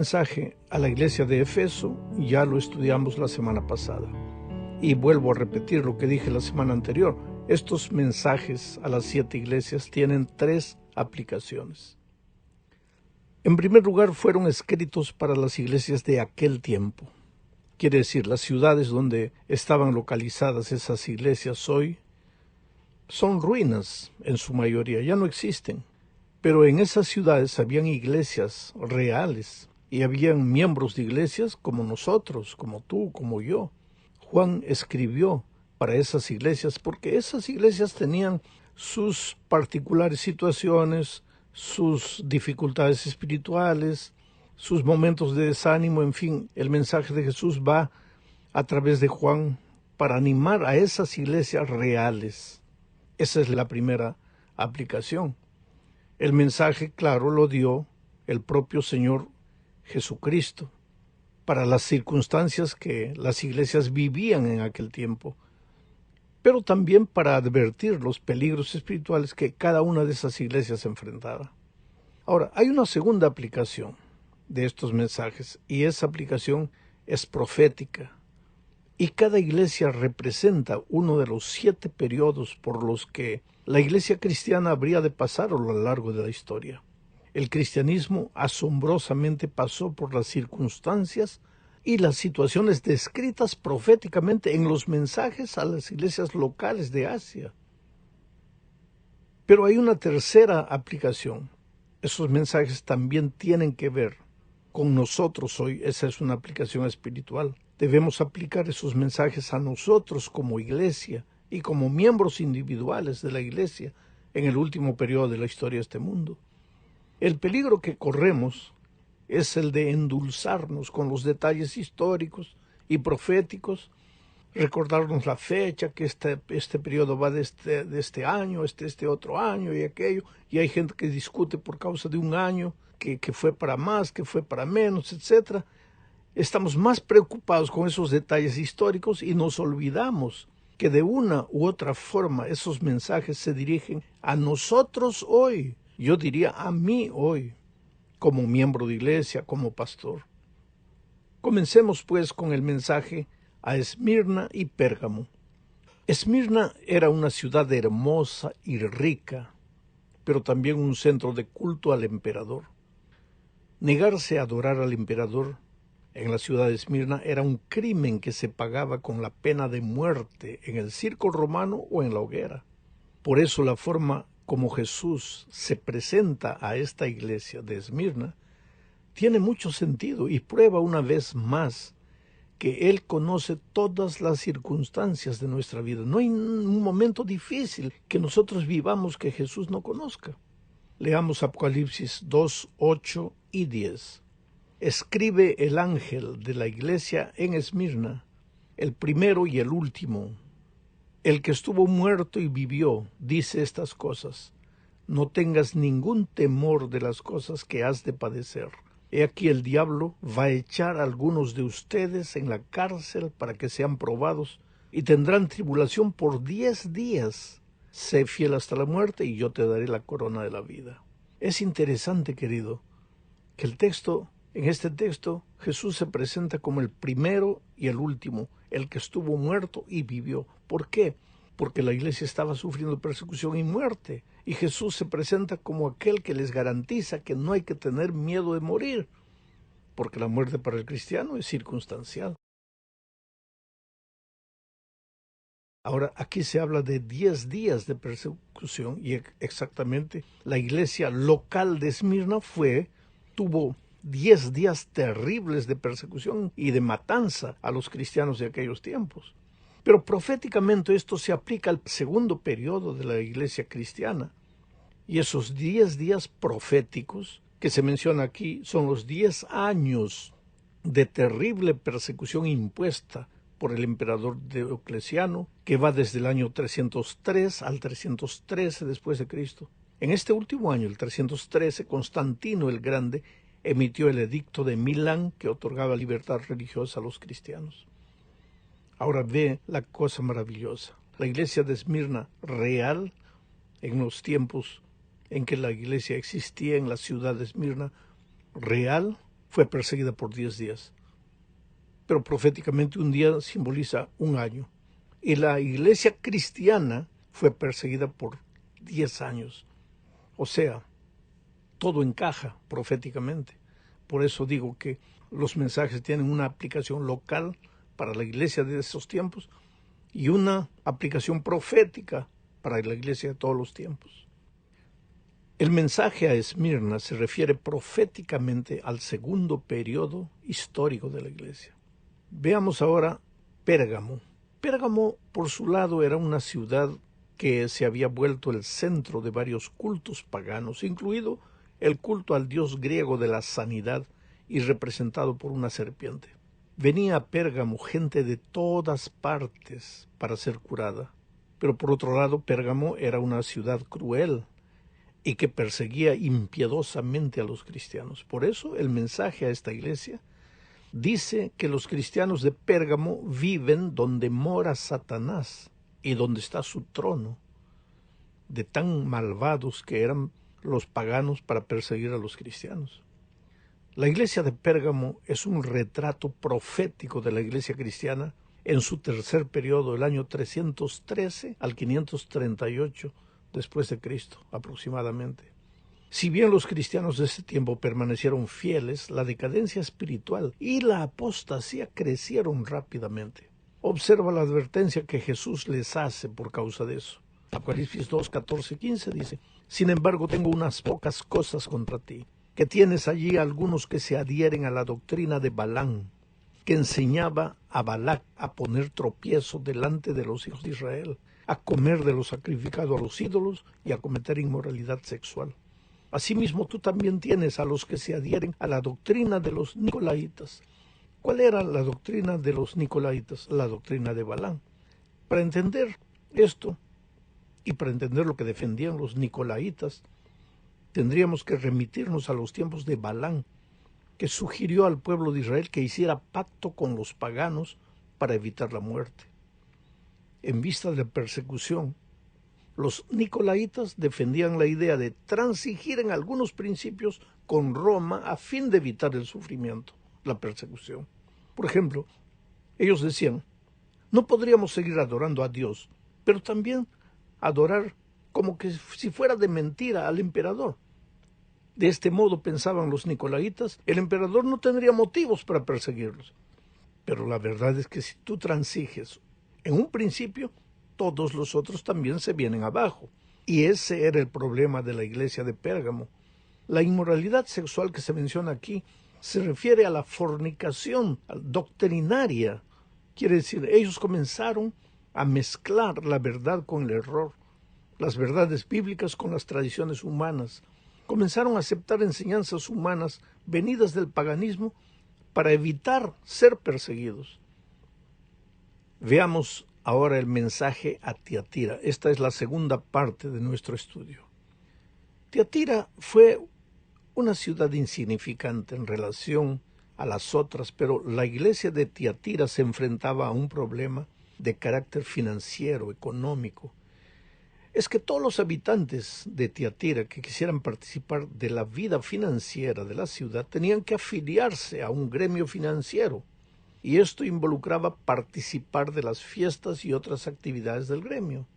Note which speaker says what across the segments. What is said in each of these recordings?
Speaker 1: Mensaje a la iglesia de Efeso ya lo estudiamos la semana pasada y vuelvo a repetir lo que dije la semana anterior. Estos mensajes a las 7 iglesias tienen 3 aplicaciones. En primer lugar, fueron escritos para las iglesias de aquel tiempo. Quiere decir, las ciudades donde estaban localizadas esas iglesias hoy son ruinas en su mayoría, ya no existen. Pero en esas ciudades habían iglesias reales y habían miembros de iglesias como nosotros, como tú, como yo. Juan escribió para esas iglesias porque esas iglesias tenían sus particulares situaciones, sus dificultades espirituales, sus momentos de desánimo, en fin, el mensaje de Jesús va a través de Juan para animar a esas iglesias reales. Esa es la primera aplicación. El mensaje, claro, lo dio el propio Señor Jesucristo para las circunstancias que las iglesias vivían en aquel tiempo, pero también para advertir los peligros espirituales que cada una de esas iglesias enfrentaba. Ahora, hay una segunda aplicación de estos mensajes y esa aplicación es profética. Y cada iglesia representa uno de los 7 periodos por los que la iglesia cristiana habría de pasar a lo largo de la historia. El cristianismo asombrosamente pasó por las circunstancias y las situaciones descritas proféticamente en los mensajes a las iglesias locales de Asia. Pero hay una tercera aplicación. Esos mensajes también tienen que ver con nosotros hoy. Esa es una aplicación espiritual. Debemos aplicar esos mensajes a nosotros como iglesia y como miembros individuales de la iglesia en el último periodo de la historia de este mundo. El peligro que corremos es el de endulzarnos con los detalles históricos y proféticos, recordarnos la fecha, que este periodo va de este año, este otro año y aquello, y hay gente que discute por causa de un año, que fue para más, que fue para menos, etc. Estamos más preocupados con esos detalles históricos y nos olvidamos que de una u otra forma esos mensajes se dirigen a nosotros hoy, yo diría a mí hoy, como miembro de iglesia, como pastor. Comencemos pues con el mensaje a Esmirna y Pérgamo. Esmirna era una ciudad hermosa y rica, pero también un centro de culto al emperador. Negarse a adorar al emperador en la ciudad de Esmirna era un crimen que se pagaba con la pena de muerte en el circo romano o en la hoguera. Por eso la forma como Jesús se presenta a esta iglesia de Esmirna tiene mucho sentido y prueba una vez más que Él conoce todas las circunstancias de nuestra vida. No hay un momento difícil que nosotros vivamos que Jesús no conozca. Leamos Apocalipsis 2, 8 y 10. Escribe el ángel de la iglesia en Esmirna, el primero y el último, el que estuvo muerto y vivió, dice estas cosas. No tengas ningún temor de las cosas que has de padecer. He aquí el diablo va a echar a algunos de ustedes en la cárcel para que sean probados y tendrán tribulación por 10 días. Sé fiel hasta la muerte y yo te daré la corona de la vida. Es interesante, querido, que en este texto Jesús se presenta como el primero y el último, el que estuvo muerto y vivió. ¿Por qué? Porque la iglesia estaba sufriendo persecución y muerte, y Jesús se presenta como aquel que les garantiza que no hay que tener miedo de morir, porque la muerte para el cristiano es circunstancial. Ahora, aquí se habla de 10 días de persecución, y exactamente la iglesia local de Esmirna tuvo 10 días terribles de persecución y de matanza a los cristianos de aquellos tiempos. Pero proféticamente esto se aplica al segundo periodo de la iglesia cristiana. Y esos 10 días proféticos que se menciona aquí son los 10 años de terrible persecución impuesta por el emperador Diocleciano, que va desde el año 303 al 313 después de Cristo. En este último año, el 313, Constantino el Grande emitió el edicto de Milán que otorgaba libertad religiosa a los cristianos. Ahora ve la cosa maravillosa. La iglesia de Esmirna real, en los tiempos en que la iglesia existía en la ciudad de Esmirna, real, fue perseguida por 10 días. Pero proféticamente un día simboliza un año. Y la iglesia cristiana fue perseguida por 10 años. O sea, todo encaja proféticamente. Por eso digo que los mensajes tienen una aplicación local para la iglesia de esos tiempos y una aplicación profética para la iglesia de todos los tiempos. El mensaje a Esmirna se refiere proféticamente al segundo periodo histórico de la iglesia. Veamos ahora Pérgamo. Pérgamo, por su lado, era una ciudad que se había vuelto el centro de varios cultos paganos, incluido el culto al dios griego de la sanidad y representado por una serpiente. Venía a Pérgamo gente de todas partes para ser curada, pero por otro lado Pérgamo era una ciudad cruel y que perseguía impiedosamente a los cristianos. Por eso el mensaje a esta iglesia dice que los cristianos de Pérgamo viven donde mora Satanás y donde está su trono, de tan malvados que eran los paganos para perseguir a los cristianos. La iglesia de Pérgamo es un retrato profético de la iglesia cristiana en su tercer periodo, el año 313 al 538 después de Cristo, aproximadamente. Si bien los cristianos de ese tiempo permanecieron fieles, la decadencia espiritual y la apostasía crecieron rápidamente. Observa la advertencia que Jesús les hace por causa de eso. Apocalipsis 2, 14, 15 dice: «Sin embargo, tengo unas pocas cosas contra ti, que tienes allí algunos que se adhieren a la doctrina de Balaam, que enseñaba a Balac a poner tropiezo delante de los hijos de Israel, a comer de lo sacrificado a los ídolos y a cometer inmoralidad sexual. Asimismo, tú también tienes a los que se adhieren a la doctrina de los nicolaitas». ¿Cuál era la doctrina de los nicolaitas? La doctrina de Balaam. Para entender esto y para entender lo que defendían los nicolaitas, tendríamos que remitirnos a los tiempos de Balaam, que sugirió al pueblo de Israel que hiciera pacto con los paganos para evitar la muerte. En vista de la persecución, los nicolaitas defendían la idea de transigir en algunos principios con Roma a fin de evitar el sufrimiento, la persecución. Por ejemplo, ellos decían: no podríamos seguir adorando a Dios, pero también adorar como que si fuera de mentira al emperador. De este modo, pensaban los nicolaitas, el emperador no tendría motivos para perseguirlos. Pero la verdad es que si tú transiges en un principio, todos los otros también se vienen abajo. Y ese era el problema de la iglesia de Pérgamo. La inmoralidad sexual que se menciona aquí se refiere a la fornicación doctrinaria. Quiere decir, ellos comenzaron a mezclar la verdad con el error, las verdades bíblicas con las tradiciones humanas. Comenzaron a aceptar enseñanzas humanas venidas del paganismo para evitar ser perseguidos. Veamos ahora el mensaje a Tiatira. Esta es la segunda parte de nuestro estudio. Tiatira fue una ciudad insignificante en relación a las otras, pero la iglesia de Tiatira se enfrentaba a un problema de carácter financiero, económico. Es que todos los habitantes de Tiatira que quisieran participar de la vida financiera de la ciudad tenían que afiliarse a un gremio financiero, y esto involucraba participar de las fiestas y otras actividades del gremio.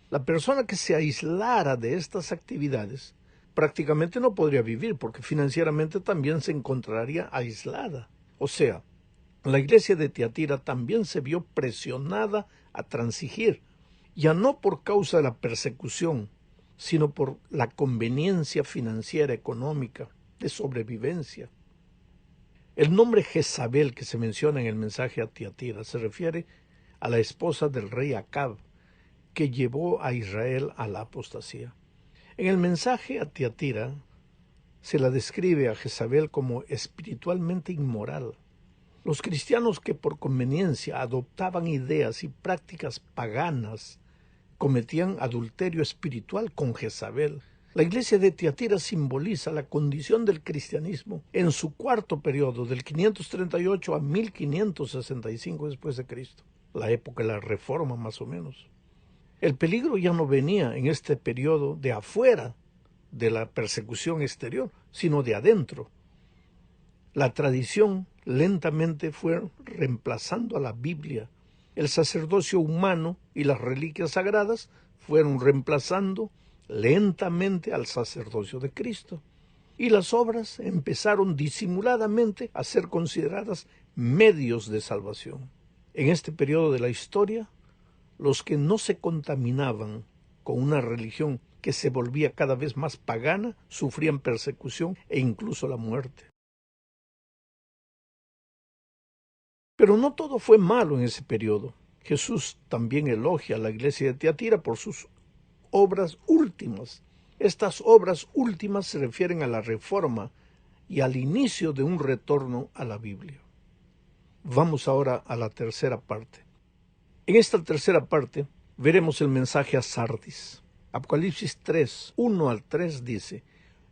Speaker 1: La persona que se aislara de estas actividades prácticamente no podría vivir, porque financieramente también se encontraría aislada. O sea, la iglesia de Tiatira también se vio presionada a transigir, ya no por causa de la persecución, sino por la conveniencia financiera, económica, de sobrevivencia. El nombre Jezabel que se menciona en el mensaje a Tiatira se refiere a la esposa del rey Acab, que llevó a Israel a la apostasía. En el mensaje a Tiatira se la describe a Jezabel como espiritualmente inmoral. Los cristianos que por conveniencia adoptaban ideas y prácticas paganas cometían adulterio espiritual con Jezabel. La iglesia de Tiatira simboliza la condición del cristianismo en su cuarto periodo, del 538 a 1565 después de Cristo, la época de la Reforma más o menos. El peligro ya no venía en este periodo de afuera de la persecución exterior, sino de adentro. La tradición lentamente fue reemplazando a la Biblia. El sacerdocio humano y las reliquias sagradas fueron reemplazando lentamente al sacerdocio de Cristo. Y las obras empezaron disimuladamente a ser consideradas medios de salvación. En este periodo de la historia, los que no se contaminaban con una religión que se volvía cada vez más pagana sufrían persecución e incluso la muerte. Pero no todo fue malo en ese periodo. Jesús también elogia a la iglesia de Tiatira por sus obras últimas. Estas obras últimas se refieren a la reforma y al inicio de un retorno a la Biblia. Vamos ahora a la tercera parte. En esta tercera parte veremos el mensaje a Sardis. Apocalipsis 3, 1 al 3 dice: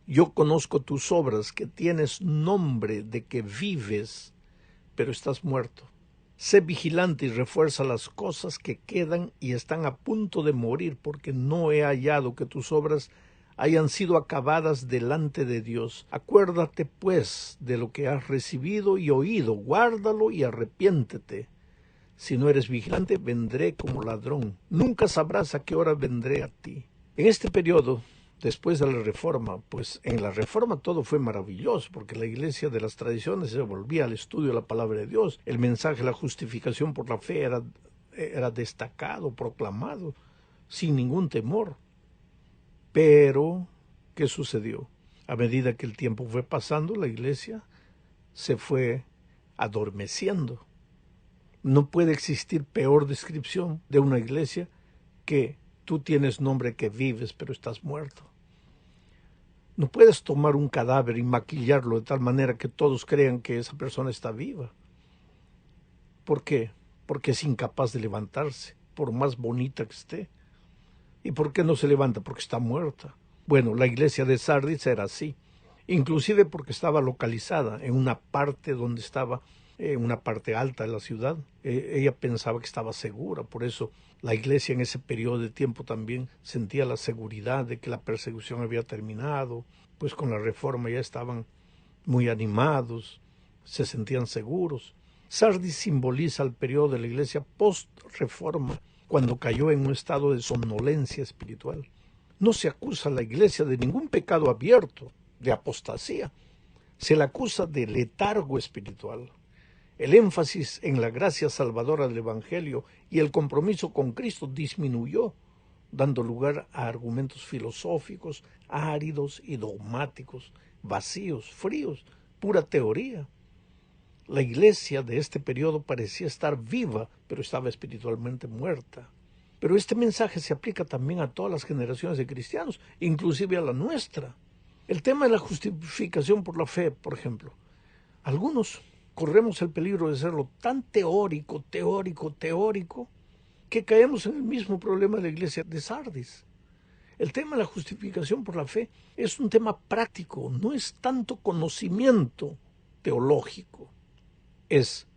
Speaker 1: Yo conozco tus obras, que tienes nombre de que vives, pero estás muerto. Sé vigilante y refuerza las cosas que quedan y están a punto de morir, porque no he hallado que tus obras hayan sido acabadas delante de Dios. Acuérdate, pues, de lo que has recibido y oído, guárdalo y arrepiéntete. Si no eres vigilante, vendré como ladrón. Nunca sabrás a qué hora vendré a ti. En este periodo, después de la Reforma, pues en la Reforma todo fue maravilloso, porque la iglesia de las tradiciones se volvía al estudio de la palabra de Dios. El mensaje de la justificación por la fe era destacado, proclamado, sin ningún temor. Pero, ¿qué sucedió? A medida que el tiempo fue pasando, la iglesia se fue adormeciendo. No puede existir peor descripción de una iglesia que tú tienes nombre que vives, pero estás muerto. No puedes tomar un cadáver y maquillarlo de tal manera que todos crean que esa persona está viva. ¿Por qué? Porque es incapaz de levantarse, por más bonita que esté. ¿Y por qué no se levanta? Porque está muerta. Bueno, la iglesia de Sardis era así, inclusive porque estaba localizada en una parte donde estaba una parte alta de la ciudad. Ella pensaba que estaba segura, por eso la iglesia en ese periodo de tiempo también sentía la seguridad de que la persecución había terminado, pues con la reforma ya estaban muy animados, se sentían seguros. Sardis simboliza el periodo de la iglesia post-reforma, cuando cayó en un estado de somnolencia espiritual. No se acusa a la iglesia de ningún pecado abierto, de apostasía. Se la acusa de letargo espiritual. El énfasis en la gracia salvadora del Evangelio y el compromiso con Cristo disminuyó, dando lugar a argumentos filosóficos, áridos y dogmáticos, vacíos, fríos, pura teoría. La iglesia de este periodo parecía estar viva, pero estaba espiritualmente muerta. Pero este mensaje se aplica también a todas las generaciones de cristianos, inclusive a la nuestra. El tema de la justificación por la fe, por ejemplo. Algunos corremos el peligro de serlo tan teórico, que caemos en el mismo problema de la iglesia de Sardis. El tema de la justificación por la fe es un tema práctico, no es tanto conocimiento teológico. Es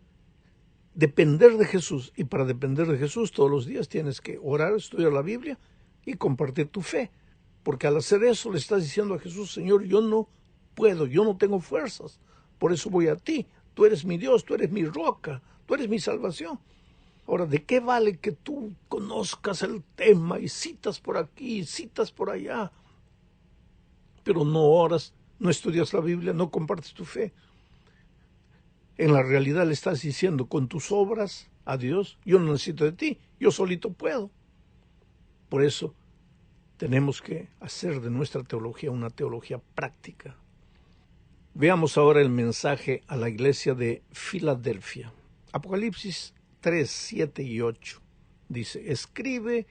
Speaker 1: depender de Jesús, y para depender de Jesús todos los días tienes que orar, estudiar la Biblia y compartir tu fe, porque al hacer eso le estás diciendo a Jesús: Señor, yo no puedo, yo no tengo fuerzas, por eso voy a ti, tú eres mi Dios, tú eres mi roca, tú eres mi salvación. Ahora, ¿de qué vale que tú conozcas el tema y citas por aquí, citas por allá, pero no oras, no estudias la Biblia, no compartes tu fe? En la realidad le estás diciendo con tus obras a Dios: yo no necesito de ti, yo solito puedo. Por eso tenemos que hacer de nuestra teología una teología práctica. Veamos ahora el mensaje a la iglesia de Filadelfia. Apocalipsis 3, 7 y 8 dice: escribe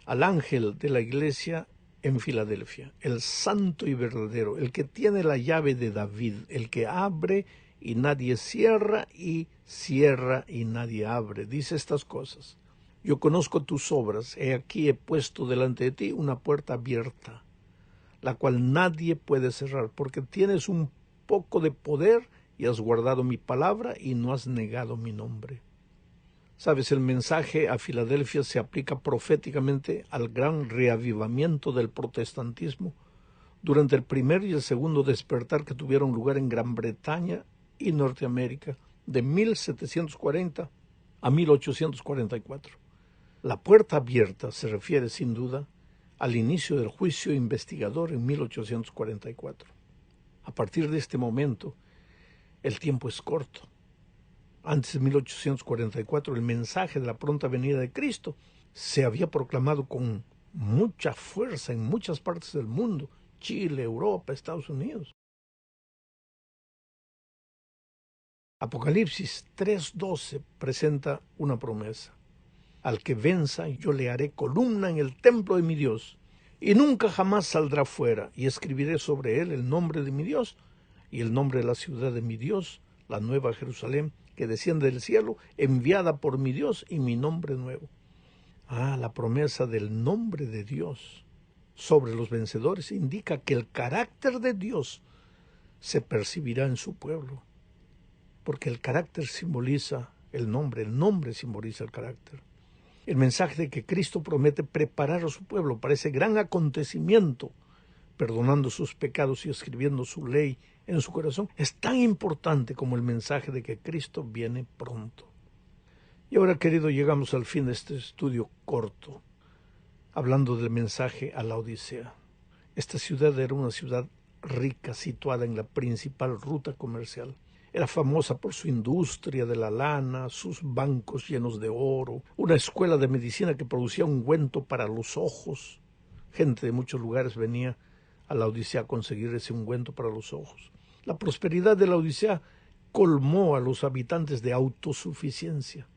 Speaker 1: al ángel de la iglesia en Filadelfia, el santo y verdadero, el que tiene la llave de David, el que abre y nadie cierra, y cierra y nadie abre. Dice estas cosas: yo conozco tus obras, he aquí he puesto delante de ti una puerta abierta, la cual nadie puede cerrar, porque tienes un poco de poder y has guardado mi palabra y no has negado mi nombre. Sabes, el mensaje a Filadelfia se aplica proféticamente al gran reavivamiento del protestantismo durante el primer y el segundo despertar que tuvieron lugar en Gran Bretaña y Norteamérica de 1740 a 1844. La puerta abierta se refiere sin duda al inicio del juicio investigador en 1844. A partir de este momento, el tiempo es corto. Antes de 1844, el mensaje de la pronta venida de Cristo se había proclamado con mucha fuerza en muchas partes del mundo, Chile, Europa, Estados Unidos. Apocalipsis 3:12 presenta una promesa. Al que venza, yo le haré columna en el templo de mi Dios, y nunca jamás saldrá fuera, y escribiré sobre él el nombre de mi Dios, y el nombre de la ciudad de mi Dios, la nueva Jerusalén, que desciende del cielo, enviada por mi Dios, y mi nombre nuevo. La promesa del nombre de Dios sobre los vencedores indica que el carácter de Dios se percibirá en su pueblo, porque el carácter simboliza el nombre simboliza el carácter. El mensaje de que Cristo promete preparar a su pueblo para ese gran acontecimiento, perdonando sus pecados y escribiendo su ley en su corazón, es tan importante como el mensaje de que Cristo viene pronto. Y ahora, querido, llegamos al fin de este estudio corto, hablando del mensaje a la Odisea. Esta ciudad era una ciudad rica, situada en la principal ruta comercial. Era famosa por su industria de la lana, sus bancos llenos de oro, una escuela de medicina que producía ungüento para los ojos. Gente de muchos lugares venía a la Odisea a conseguir ese ungüento para los ojos. La prosperidad de la Odisea colmó a los habitantes de autosuficiencia.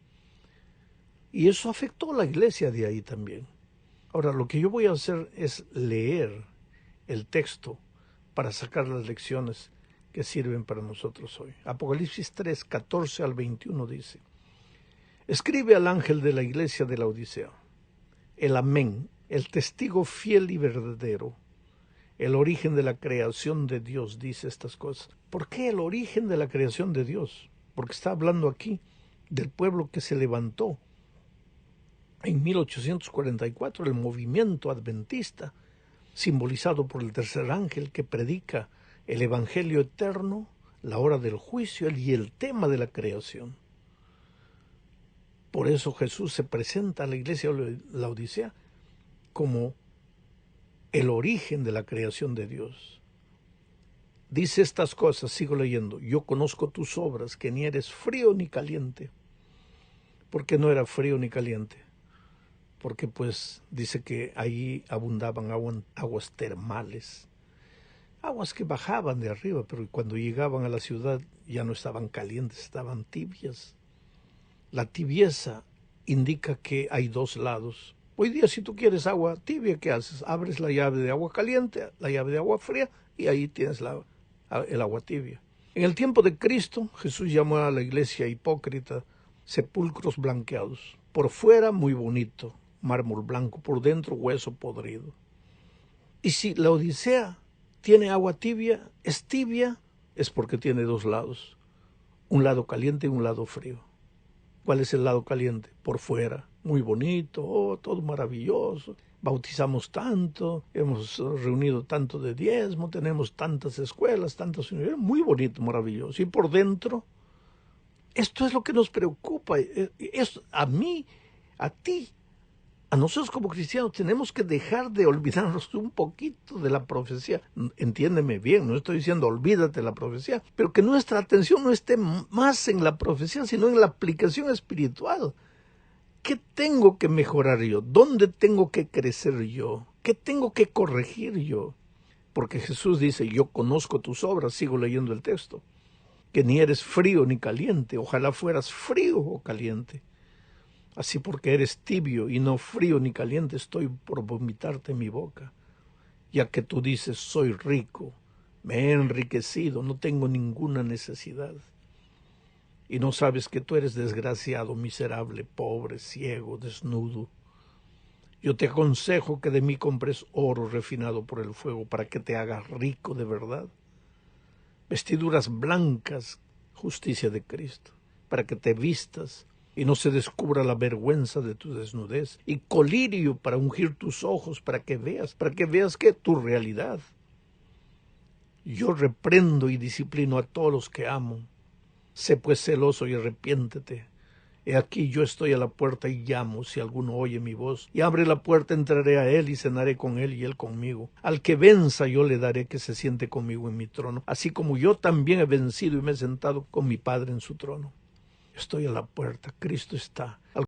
Speaker 1: Y eso afectó a la iglesia de ahí también. Ahora, lo que yo voy a hacer es leer el texto para sacar las lecciones que sirven para nosotros hoy. Apocalipsis 3, 14 al 21 dice: escribe al ángel de la iglesia de la Odisea, el Amén, el testigo fiel y verdadero, el origen de la creación de Dios, dice estas cosas. ¿Por qué el origen de la creación de Dios? Porque está hablando aquí del pueblo que se levantó en 1844, el movimiento adventista, simbolizado por el tercer ángel que predica el evangelio eterno, la hora del juicio y el tema de la creación. Por eso Jesús se presenta a la iglesia de la Odisea como el origen de la creación de Dios. Dice estas cosas, sigo leyendo: yo conozco tus obras, que ni eres frío ni caliente. ¿Por qué no era frío ni caliente? Porque pues dice que ahí abundaban aguas termales, aguas que bajaban de arriba, pero cuando llegaban a la ciudad ya no estaban calientes, estaban tibias. La tibieza indica que hay dos lados. Hoy día, si tú quieres agua tibia, ¿qué haces? Abres la llave de agua caliente, la llave de agua fría, y ahí tienes el agua tibia. En el tiempo de Cristo, Jesús llamó a la iglesia hipócrita sepulcros blanqueados. Por fuera muy bonito, mármol blanco, por dentro hueso podrido. Y si la Odisea tiene agua tibia, es porque tiene dos lados, un lado caliente y un lado frío. ¿Cuál es el lado caliente? Por fuera, muy bonito, todo maravilloso, bautizamos tanto, hemos reunido tanto de diezmo, tenemos tantas escuelas, tantas universidades, muy bonito, maravilloso. Y por dentro, esto es lo que nos preocupa, a mí, a ti, a nosotros como cristianos tenemos que dejar de olvidarnos un poquito de la profecía. Entiéndeme bien, no estoy diciendo olvídate de la profecía, pero que nuestra atención no esté más en la profecía, sino en la aplicación espiritual. ¿Qué tengo que mejorar yo? ¿Dónde tengo que crecer yo? ¿Qué tengo que corregir yo? Porque Jesús dice, yo conozco tus obras, sigo leyendo el texto, que ni eres frío ni caliente, ojalá fueras frío o caliente. Así porque eres tibio y no frío ni caliente, estoy por vomitarte en mi boca. Ya que tú dices, soy rico, me he enriquecido, no tengo ninguna necesidad. Y no sabes que tú eres desgraciado, miserable, pobre, ciego, desnudo. Yo te aconsejo que de mí compres oro refinado por el fuego para que te hagas rico de verdad. Vestiduras blancas, justicia de Cristo, para que te vistas y no se descubra la vergüenza de tu desnudez, y colirio para ungir tus ojos, para que veas que tu realidad. Yo reprendo y disciplino a todos los que amo. Sé pues celoso y arrepiéntete. He aquí yo estoy a la puerta y llamo. Si alguno oye mi voz y abre la puerta, entraré a él y cenaré con él y él conmigo. Al que venza yo le daré que se siente conmigo en mi trono, así como yo también he vencido y me he sentado con mi Padre en su trono. Estoy a la puerta, Cristo está.